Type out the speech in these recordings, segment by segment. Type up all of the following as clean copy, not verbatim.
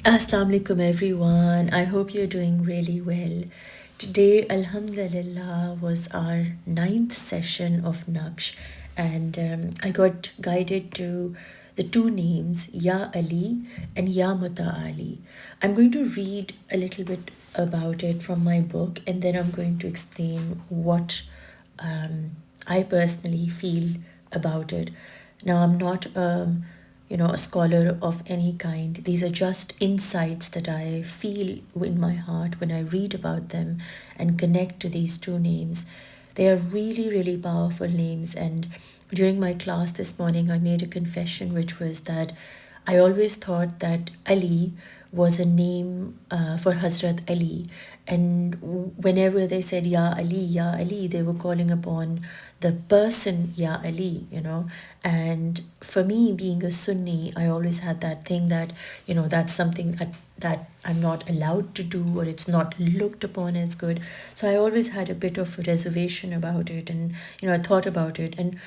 Assalamu alaikum everyone. I hope you're doing really well. Today, Alhamdulillah, was our ninth session of Naqsh, and I got guided to the two names, Ya Ali and Ya Muta'ali. I'm going to read a little bit about it from my book, and then I'm going to explain what I personally feel about it. Now, I'm not a scholar of any kind. These are just insights that I feel in my heart when I read about them and connect to these two names. They are really, really powerful names. And during my class this morning, I made a confession, which was that I always thought that Ali was a name for Hazrat Ali. And whenever they said Ya Ali, they were calling upon the person Ya Ali. And for me, being a Sunni, I always had that thing that, that's something that I'm not allowed to do, or it's not looked upon as good. So I always had a bit of a reservation about it. And, I thought about it. And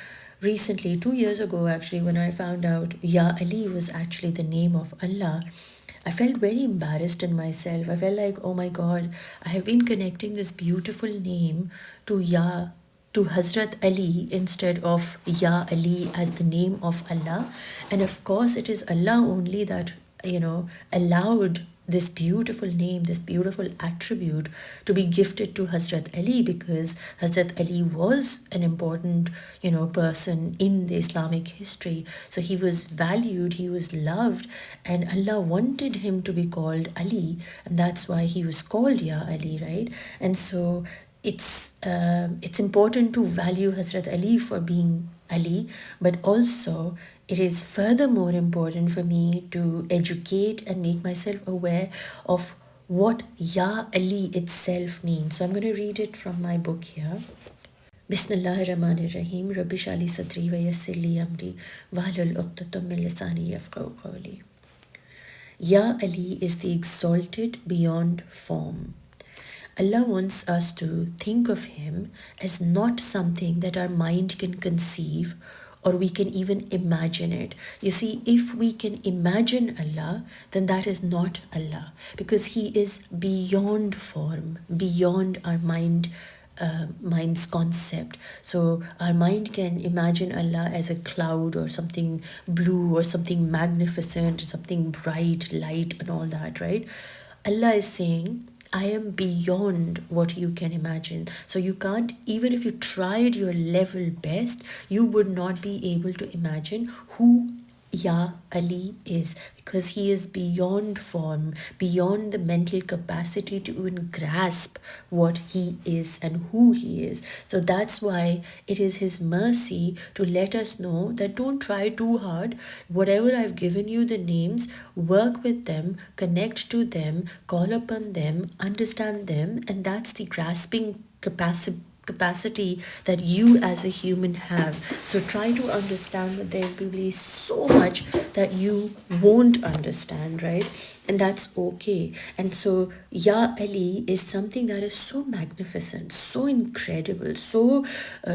recently, 2 years ago, actually, when I found out Ya Ali was actually the name of Allah, I felt very embarrassed in myself. I felt like, oh my God, I have been connecting this beautiful name to Hazrat Ali instead of Ya Ali as the name of Allah. And of course, it is Allah only that, allowed this beautiful name, this beautiful attribute to be gifted to Hazrat Ali, because Hazrat Ali was an important, person in the Islamic history. So he was valued, he was loved, and Allah wanted him to be called Ali, and that's why he was called Ya Ali, right? And so it's important to value Hazrat Ali for being Ali, but also it is furthermore important for me to educate and make myself aware of what Ya Ali itself means. So I'm going to read it from my book here. Bismillahir Rahmanir Rahim. Rabbi Shali Sadri wa Yassir li Amri Wahlul Uqdatam min Lisani yafqahu qawli. Ya Ali is the exalted beyond form. Allah wants us to think of Him as not something that our mind can conceive or we can even imagine it. You see, if we can imagine Allah, then that is not Allah, because He is beyond form, beyond our mind's concept. So our mind can imagine Allah as a cloud or something blue or something magnificent, something bright, light, and all that, right? Allah is saying, I am beyond what you can imagine. So you can't, even if you tried your level best, you would not be able to imagine who Ya Ali is, because he is beyond form, beyond the mental capacity to even grasp what he is and who he is. So that's why it is his mercy to let us know that don't try too hard. Whatever I've given you the names, work with them, connect to them, call upon them, understand them, and that's the grasping capacity that you as a human have. So try to understand that there will be so much that you won't understand, right? And that's okay. And so Ya Ali is something that is so magnificent, so incredible, so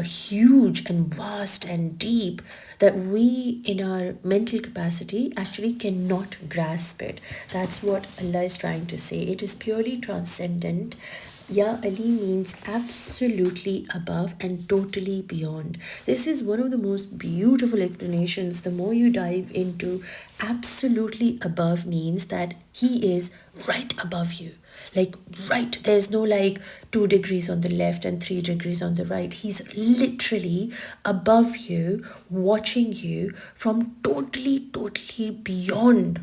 huge and vast and deep that we in our mental capacity actually cannot grasp it. That's what Allah is trying to say. It is purely transcendent. Ya Ali means absolutely above and totally beyond. This is one of the most beautiful explanations. The more you dive into, absolutely above means that he is right above you. Like, right, there's no like 2 degrees on the left and 3 degrees on the right. He's literally above you, watching you from totally beyond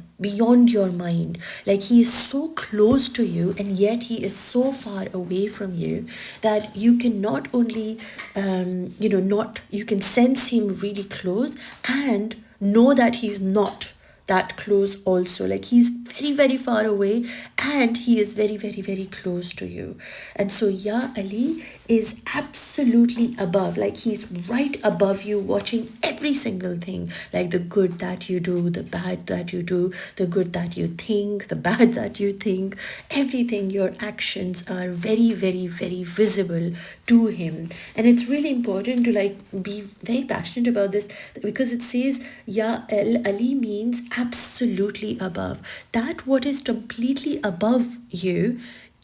your mind. Like, he is so close to you, and yet he is so far away from you that you can not only you can sense him really close and know that he's not that close also. Like, he's very far away and he is very close to you. And so Ya Ali is absolutely above, like he's right above you, watching every single thing, like the good that you do, the bad that you do, the good that you think, the bad that you think, everything. Your actions are very visible to him. And it's really important to like be very passionate about this, because it says Ya Ali means absolutely above. That what is completely above you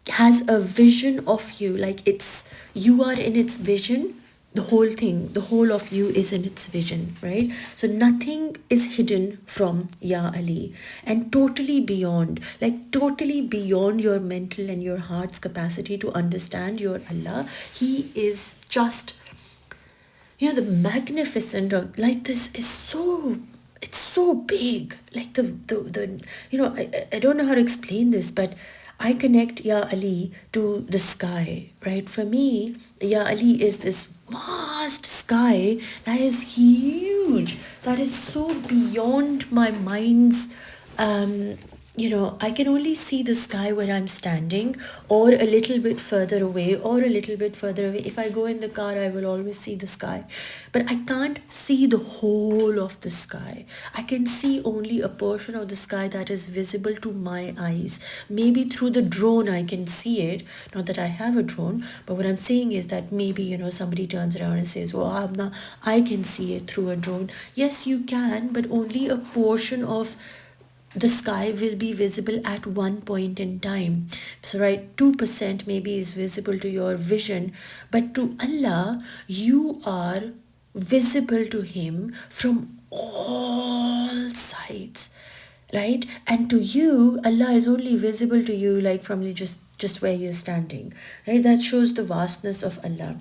has a vision of you, like it's you are in its vision. The whole thing, the whole of you is in its vision, right? So nothing is hidden from Ya Ali, and totally beyond, like totally beyond your mental and your heart's capacity to understand your Allah. He is just, the magnificent of, like, this is so, it's so big, like the I don't know how to explain this, but I connect Ya Ali to the sky, right? For me, Ya Ali is this vast sky that is huge, that is so beyond my mind's, I can only see the sky where I'm standing, or a little bit further away, or a little bit further away. If I go in the car, I will always see the sky. But I can't see the whole of the sky. I can see only a portion of the sky that is visible to my eyes. Maybe through the drone, I can see it. Not that I have a drone, but what I'm saying is that maybe, somebody turns around and says, "Well, I can see it through a drone." Yes, you can, but only a portion of the sky will be visible at one point in time. So, right, 2% maybe is visible to your vision, but to Allah, you are visible to Him from all sides, right? And to you, Allah is only visible to you like from just where you're standing, right? That shows the vastness of Allah.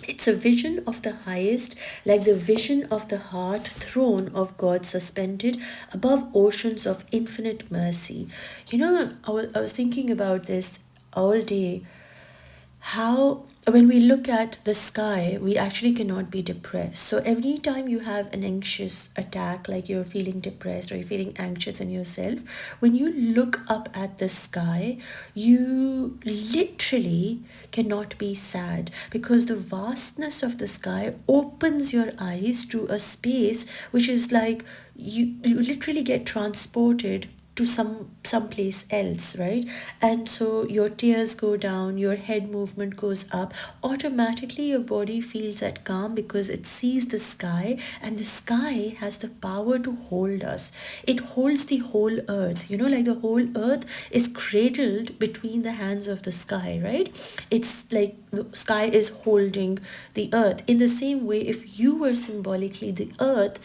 It's a vision of the highest, like the vision of the heart throne of God suspended above oceans of infinite mercy. I was thinking about this all day, how when we look at the sky, we actually cannot be depressed. So every time you have an anxious attack, like you're feeling depressed or you're feeling anxious in yourself, when you look up at the sky, you literally cannot be sad, because the vastness of the sky opens your eyes to a space which is like you literally get transported to someplace else, right? And so your tears go down, your head movement goes up, automatically your body feels at calm because it sees the sky, and the sky has the power to hold us. It holds the whole earth, like the whole earth is cradled between the hands of the sky, right? It's like the sky is holding the earth. In the same way, if you were symbolically the earth,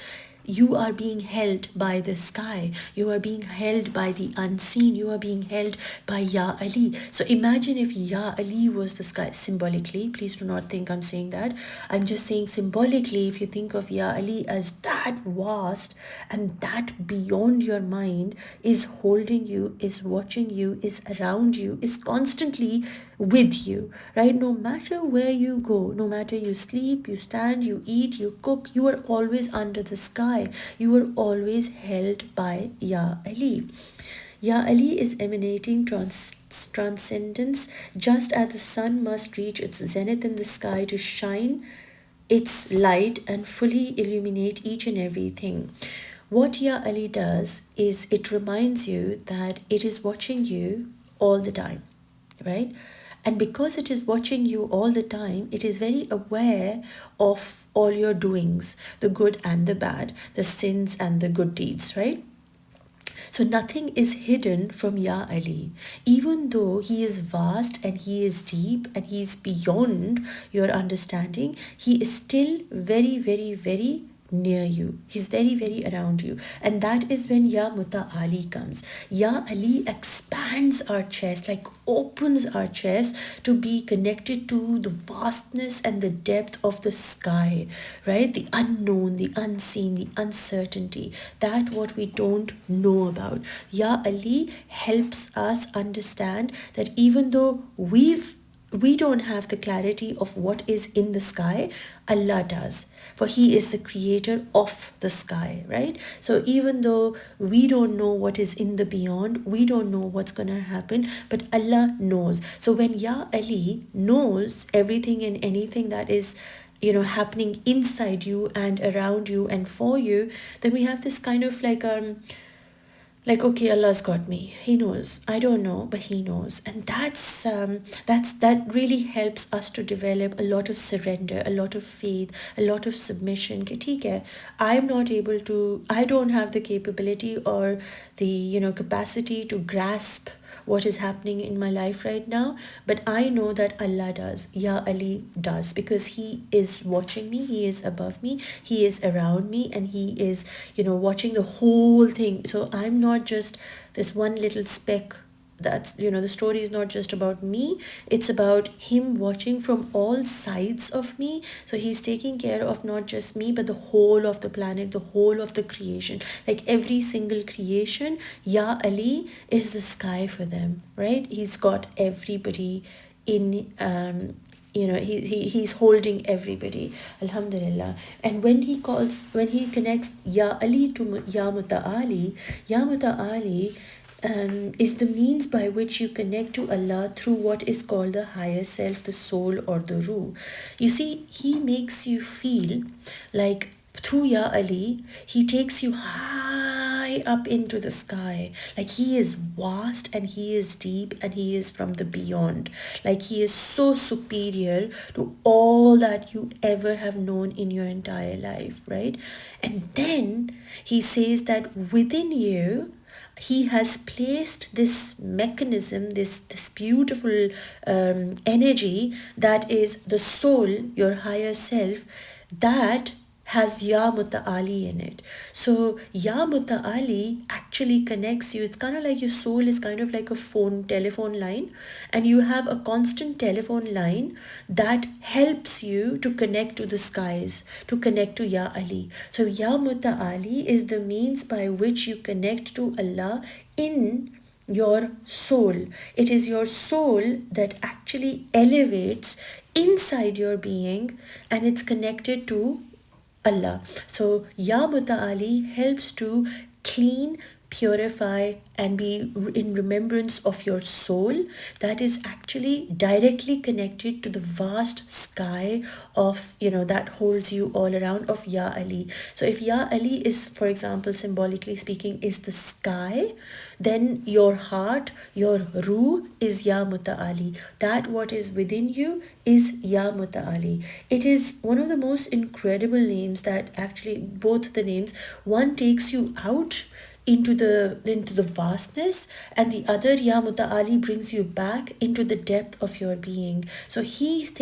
you are being held by the sky. You are being held by the unseen. You are being held by Ya Ali. So imagine if Ya Ali was the sky symbolically. Please do not think I'm saying that. I'm just saying symbolically, if you think of Ya Ali as that vast and that beyond your mind, is holding you, is watching you, is around you, is constantly with you, right? No matter where you go, no matter you sleep, you stand, you eat, you cook, you are always under the sky. You are always held by Ya Ali. Ya Ali is emanating transcendence, just as the sun must reach its zenith in the sky to shine its light and fully illuminate each and everything. What Ya Ali does is it reminds you that it is watching you all the time, right? And because it is watching you all the time, it is very aware of all your doings, the good and the bad, the sins and the good deeds, right? So nothing is hidden from Ya Ali. Even though He is vast and He is deep and He is beyond your understanding, He is still very, very, very near you. He's very, very around you. And that is when Ya Muta'ali comes. Ya Ali expands our chest, like opens our chest to be connected to the vastness and the depth of the sky, right? The unknown, the unseen, the uncertainty, that what we don't know about. Ya Ali helps us understand that even though we don't have the clarity of what is in the sky, Allah does. For He is the creator of the sky, right? So even though we don't know what is in the beyond, we don't know what's going to happen, but Allah knows. So when Ya Ali knows everything and anything that is happening inside you and around you and for you, then we have this kind of like, okay, Allah's got me, he knows, I don't know, but he knows. And that really helps us to develop a lot of surrender, a lot of faith, a lot of submission. कि ठीक है, I'm not able to, I don't have the capability or the capacity to grasp what is happening in my life right now, but I know that Allah does, Ya Ali does, because he is watching me, he is above me, he is around me, and he is watching the whole thing. So I'm not just this one little speck. That's the story is not just about me, it's about him watching from all sides of me. So he's taking care of not just me, but the whole of the planet, the whole of the creation, like every single creation. Ya Ali is the sky for them, right? He's got everybody in he's holding everybody, alhamdulillah. And when he connects Ya Ali to Ya Muta'ali, Ya Muta'ali is the means by which you connect to Allah through what is called the higher self, the soul, or the ruh. You see, he makes you feel like through Ya Ali, he takes you high up into the sky. Like he is vast and he is deep and he is from the beyond. Like he is so superior to all that you ever have known in your entire life, right? And then he says that within you, he has placed this mechanism, this beautiful energy that is the soul, your higher self, that has Ya Muta'ali in it. So Ya Muta'ali actually connects you. It's kind of like your soul is kind of like a telephone line, and you have a constant telephone line that helps you to connect to the skies, to connect to Ya Ali. So Ya Muta'ali is the means by which you connect to Allah in your soul. It is your soul that actually elevates inside your being, and it's connected to Allah. So Ya Muta'ali helps to clean, purify, and be in remembrance of your soul that is actually directly connected to the vast sky of that holds you all around, of Ya Ali. So if Ya Ali is, for example, symbolically speaking, is the sky, then your heart, your ruh, is Ya Muta'ali. That what is within you is Ya Muta'ali. It is one of the most incredible names that actually, both the names, one takes you out into the vastness, and the other, Ya Muta'ali, brings you back into the depth of your being. So he's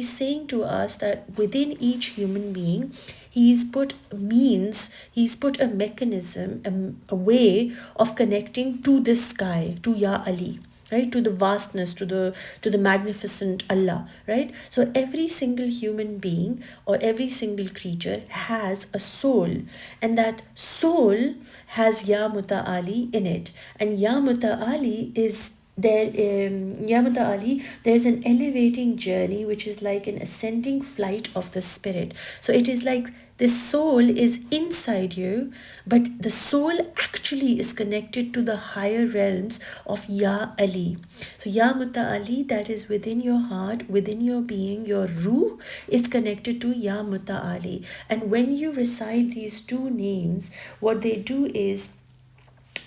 saying to us that within each human being, he's put a mechanism, a way of connecting to this sky, to Ya Ali, right, to the vastness, to the magnificent Allah, right? So every single human being or every single creature has a soul, and that soul has Ya Muta'ali in it. And Ya Muta'ali is there. Ya Muta'ali, there's an elevating journey which is like an ascending flight of the spirit. So it is like this soul is inside you, but the soul actually is connected to the higher realms of Ya Ali. So Ya Muta'ali, that is within your heart, within your being, your ruh, is connected to Ya Muta'ali. And when you recite these two names, what they do is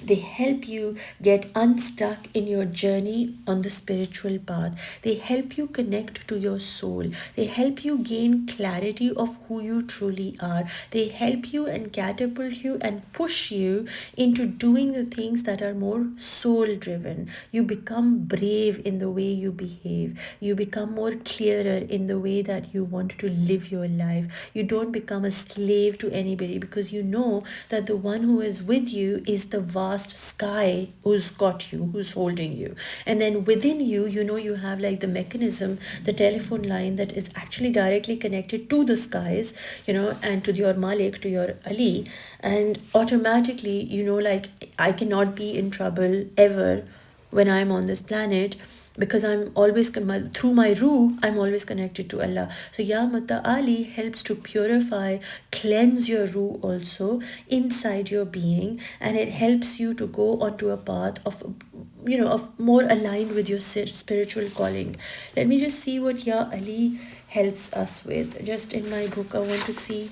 they help you get unstuck in your journey on the spiritual path. They help you connect to your soul. They help you gain clarity of who you truly are. They help you and catapult you and push you into doing the things that are more soul driven. You become brave in the way you behave. You become more clearer in the way that you want to live your life. You don't become a slave to anybody, because you know that the one who is with you is the vast sky who's got you, who's holding you. And then within you, you have like the mechanism, the telephone line that is actually directly connected to the skies, and to your Malik, to your Ali. And automatically, like, I cannot be in trouble ever when I'm on this planet, because I'm always through my ruh, I'm always connected to Allah. So Ya Muta'ali helps to purify, cleanse your ruh also inside your being, and it helps you to go onto a path of of more aligned with your spiritual calling. Let me just see what Ya Ali helps us with. Just in my book, I want to see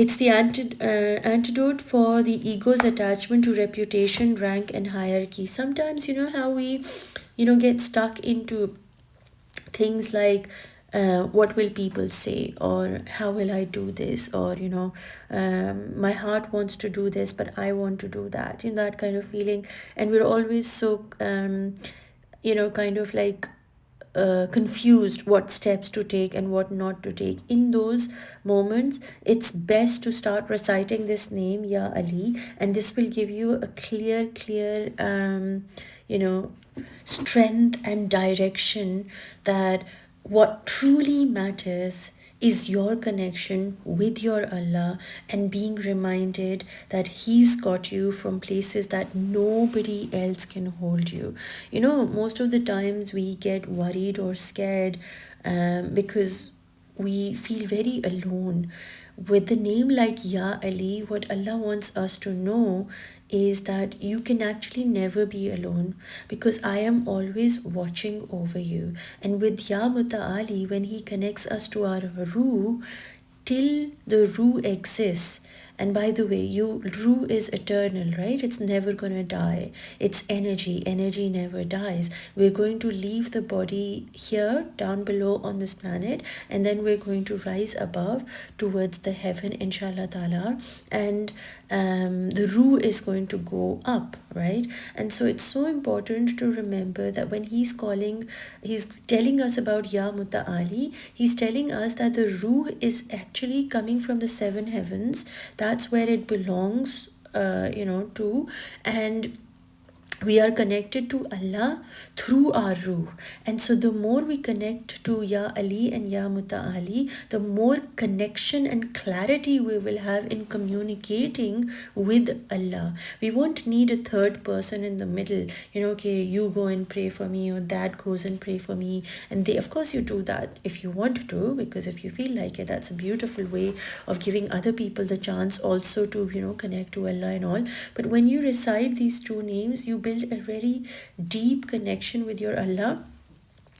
It's the antidote for the ego's attachment to reputation, rank, and hierarchy. Sometimes, you know how we, get stuck into things like what will people say, or how will I do this, or my heart wants to do this but I want to do that, that kind of feeling. And we're always so kind of like confused what steps to take and what not to take. In those moments, it's best to start reciting this name, Ya Ali, and this will give you a clear, you know, strength and direction that what truly matters is your connection with your Allah, and being reminded that He's got you from places that nobody else can hold you. Most of the times we get worried or scared because we feel very alone. With the name like Ya Ali, what Allah wants us to know is that you can actually never be alone, because I am always watching over you. And with Ya Muta'ali, when He connects us to our Ruh, till the Ruh exists. And by the way, Ruh is eternal, right? It's never gonna die. It's energy. Energy never dies. We're going to leave the body here, down below on this planet, and then we're going to rise above towards the heaven, inshaAllah ta'ala. And the Ruh is going to go up, right? And so it's so important to remember that when He's telling us about Ya Muta'ali, He's telling us that the Ruh is actually coming from the seven heavens. That's where it belongs, to. And we are connected to Allah through our Ruh. And so the more we connect to Ya Ali and Ya Muta'ali, the more connection and clarity we will have in communicating with Allah. We won't need a third person in the middle. Okay, you go and pray for me, or Dad goes and pray for me. And of course you do that if you want to, because if you feel like it, that's a beautiful way of giving other people the chance also to, connect to Allah and all. But when you recite these two names, you build a very deep connection with your Allah.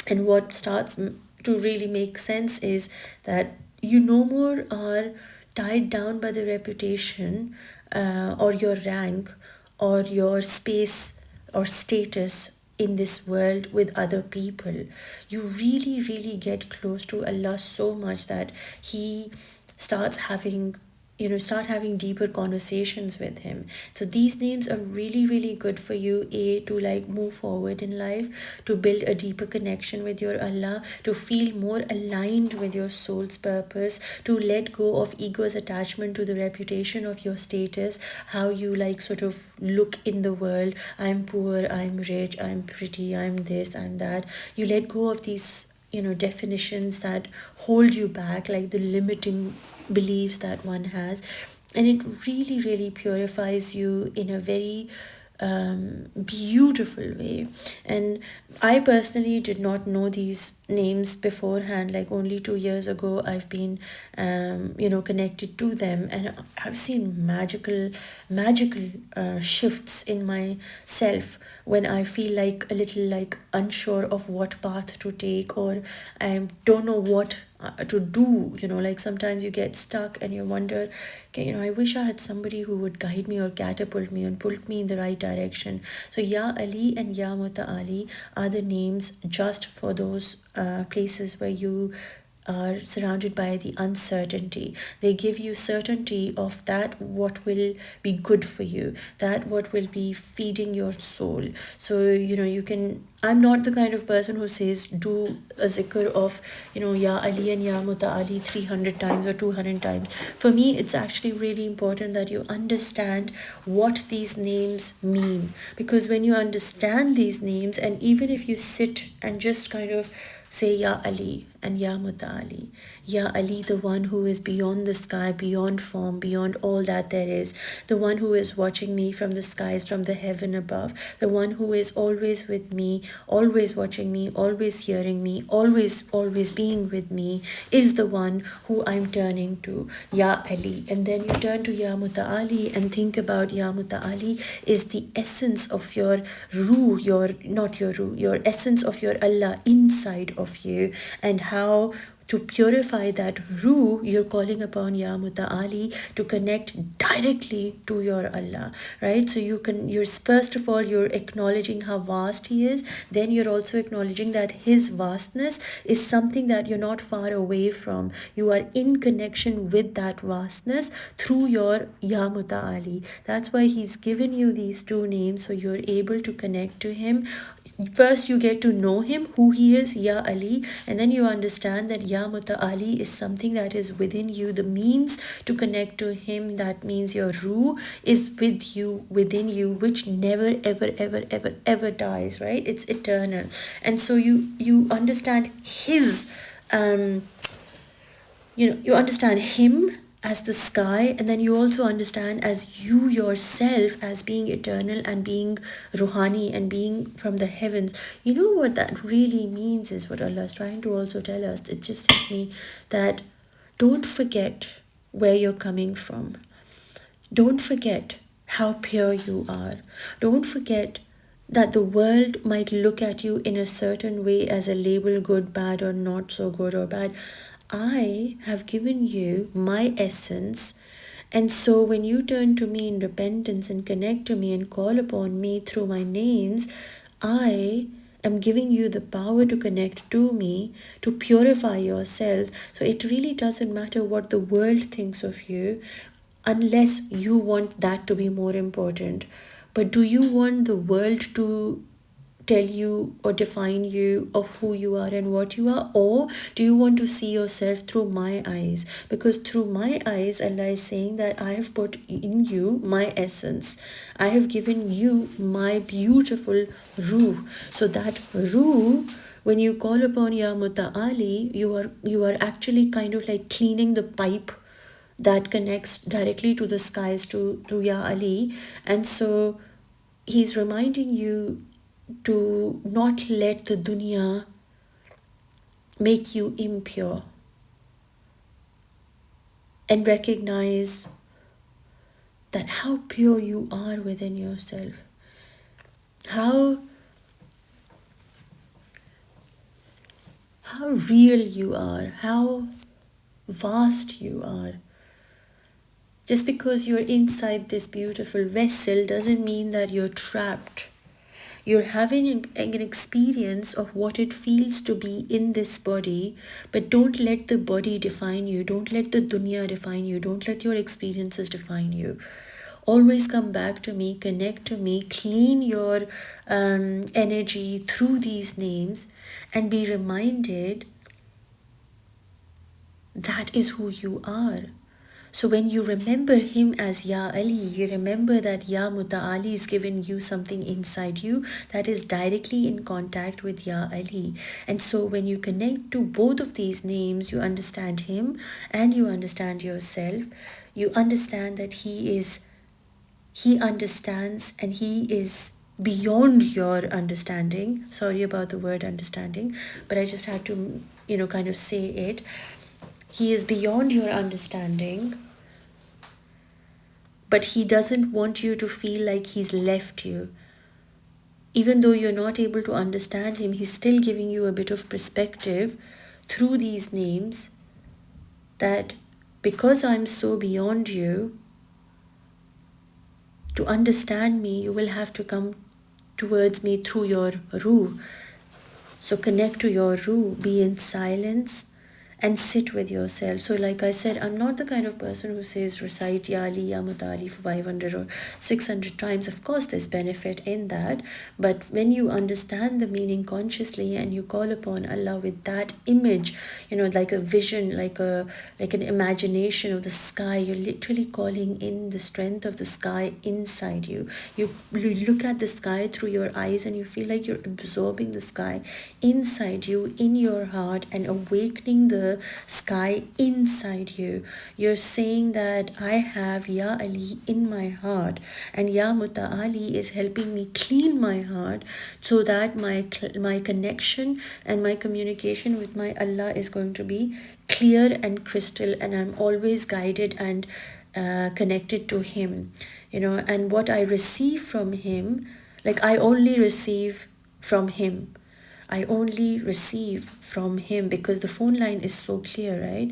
And what starts to really make sense is that you no more are tied down by the reputation or your rank or your space or status in this world with other people. You really get close to Allah so much that He starts having deeper conversations with Him. So these names are really good for you, to like move forward in life, to build a deeper connection with your Allah, to feel more aligned with your soul's purpose, to let go of ego's attachment to the reputation of your status, how you like sort of look in the world. I'm poor, I'm rich, I'm pretty, I'm this, I'm that. You let go of these definitions that hold you back, like the limiting beliefs that one has. And it really purifies you in a very beautiful way. And I personally did not know these names beforehand. Like only 2 years ago I've been connected to them, and I've seen magical shifts in myself when I feel like a little like unsure of what path to take, or I don't know what to do. Like sometimes you get stuck and you wonder, okay, I wish I had somebody who would guide me or catapult me and pull me in the right direction. So Ya Ali and Ya Muta'ali are the names just for those places where you are surrounded by the uncertainty. They give you certainty of that what will be good for you, that what will be feeding your soul. So you can, I'm not the kind of person who says do a zikr of Ya Ali and Ya Muta'ali 300 times or 200 times. For me, it's actually really important that you understand what these names mean, because when you understand these names, and even if you sit and just kind of say Ya Ali and Ya Muta'ali. Ya Ali, the one who is beyond the sky, beyond form, beyond all that there is, the one who is watching me from the skies, from the heaven above, the one who is always with me, always watching me, always hearing me, always being with me, is the one who I'm turning to, Ya Ali. And then you turn to Ya Muta'ali and think about Ya Muta'ali is the essence of your Ruh, your essence of your Allah inside of you, and how to purify that ruh, you're calling upon Ya Muta'ali to connect directly to your Allah, right? So you're first of all, you're acknowledging how vast He is. Then you're also acknowledging that His vastness is something that you're not far away from. You are in connection with that vastness through your Ya Muta'ali. That's why He's given you these two names, so you're able to connect to Him. First you get to know Him, who He is, Ya Ali, and then you understand that Ya Muta'ali is something that is within you, the means to connect to Him. That means your ruh is with you, within you, which never ever ever ever ever dies, right? It's eternal. And so you understand His you understand Him as the sky, and then you also understand as you yourself as being eternal and being ruhani and being from the heavens. You know what that really means is what Allah is trying to also tell us. It just hit me that don't forget where you're coming from. Don't forget how pure you are. Don't forget that the world might look at you in a certain way as a label, good, bad, or not so good or bad. I have given you my essence. And so when you turn to me in repentance and connect to me and call upon me through my names, I am giving you the power to connect to me, to purify yourself. So it really doesn't matter what the world thinks of you, unless you want that to be more important. But do you want the world to tell you or define you of who you are and what you are, or do you want to see yourself through my eyes? Because through my eyes, Allah is saying that I have put in you my essence. I have given you my beautiful ruh. So that ruh, when you call upon Ya Muta'ali, you are actually kind of like cleaning the pipe that connects directly to the skies, to Ya Ali. And so He's reminding you to not let the dunya make you impure, and recognize that how pure you are within yourself, how real you are, how vast you are. Just because you're inside this beautiful vessel doesn't mean that you're trapped. You're having an experience of what it feels to be in this body, but don't let the body define you. Don't let the dunya define you. Don't let your experiences define you. Always come back to me, connect to me, clean your energy through these names, and be reminded that is who you are. So when you remember Him as Ya Ali, you remember that Ya Muta'ali is giving you something inside you that is directly in contact with Ya Ali. And so when you connect to both of these names, you understand Him and you understand yourself. You understand that He understands, and He is beyond your understanding. Sorry about the word understanding, but I just had to, kind of say it. He is beyond your understanding, but He doesn't want you to feel like He's left you. Even though you're not able to understand Him, He's still giving you a bit of perspective through these names, that because I'm so beyond you, to understand me, you will have to come towards me through your ruh. So connect to your ruh, be in silence, and sit with yourself. So like I said, I'm not the kind of person who says recite Ya Ali, Ya Mutali for 500 or 600 times. Of course, there's benefit in that. But when you understand the meaning consciously and you call upon Allah with that image, like a vision, like an imagination of the sky, you're literally calling in the strength of the sky inside you. You look at the sky through your eyes and you feel like you're absorbing the sky inside you, in your heart, and awakening the sky inside you. You're saying that I have Ya Ali in my heart, and Ya Muta'ali is helping me clean my heart, so that my connection and my communication with my Allah is going to be clear and crystal, and I'm always guided and connected to Him. And what I receive from Him, like I only receive from Him. I only receive from him because the phone line is so clear, right?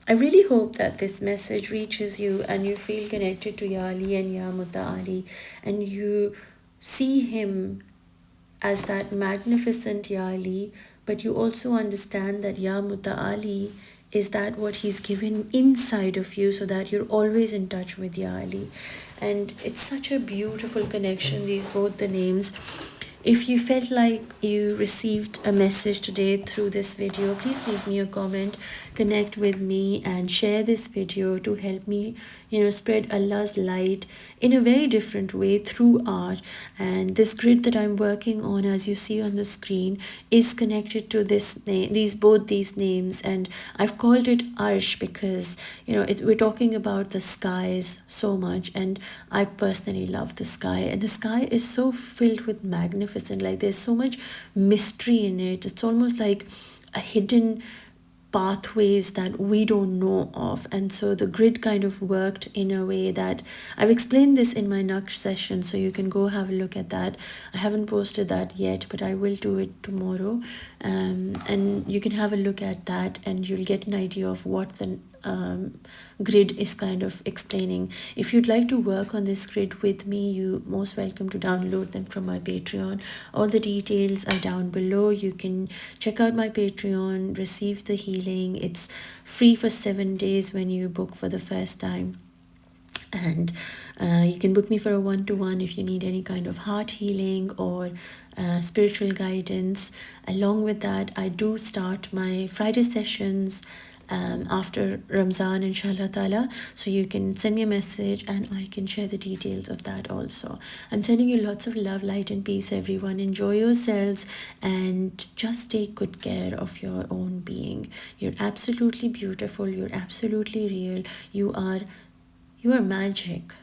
I really hope that this message reaches you and you feel connected to Ya Ali and Ya Muta'ali, and you see him as that magnificent Ya Ali, but you also understand that Ya Muta'ali is that what he's given inside of you, so that you're always in touch with Ya Ali. And it's such a beautiful connection, these both the names. If you felt like you received a message today through this video, please leave me a comment, connect with me, and share this video to help me, spread Allah's light in a very different way through art. And this grid that I'm working on, as you see on the screen, is connected to this name, both these names, and I've called it Arsh because we're talking about the skies so much, and I personally love the sky, and the sky is so filled with magnificent, like there's so much mystery in it. It's almost like a hidden pathways that we don't know of. And so the grid kind of worked in a way that I've explained this in my Naqsh session, so you can go have a look at that. I haven't posted that yet, but I will do it tomorrow, and you can have a look at that and you'll get an idea of what the grid is kind of explaining. If you'd like to work on this grid with me, you're most welcome to download them from my Patreon. All the details are down below. You can check out my Patreon, receive the healing. It's free for 7 days when you book for the first time. And you can book me for a one-to-one if you need any kind of heart healing or spiritual guidance. Along with that, I do start my Friday sessions after Ramzan, inshaAllah ta'ala. So you can send me a message and I can share the details of that also. I'm sending you lots of love, light and peace, everyone. Enjoy yourselves and just take good care of your own being. You're absolutely beautiful. You're absolutely real. You are magic.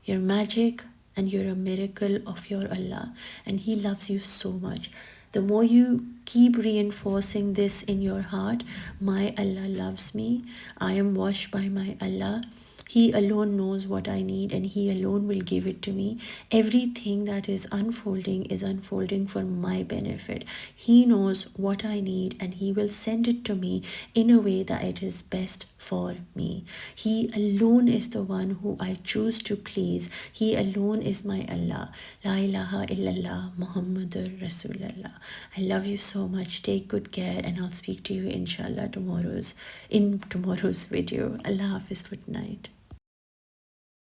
You're magic, and you're a miracle of your Allah, and He loves you so much. The more you keep reinforcing this in your heart, my Allah loves me, I am washed by my Allah, He alone knows what I need and He alone will give it to me. Everything that is unfolding for my benefit. He knows what I need and He will send it to me in a way that it is best for me. He alone is the one who I choose to please. He alone is my Allah. La ilaha illallah Muhammadur Rasulullah. I love you so much. Take good care and I'll speak to you inshallah in tomorrow's video. Allah Hafiz, good night.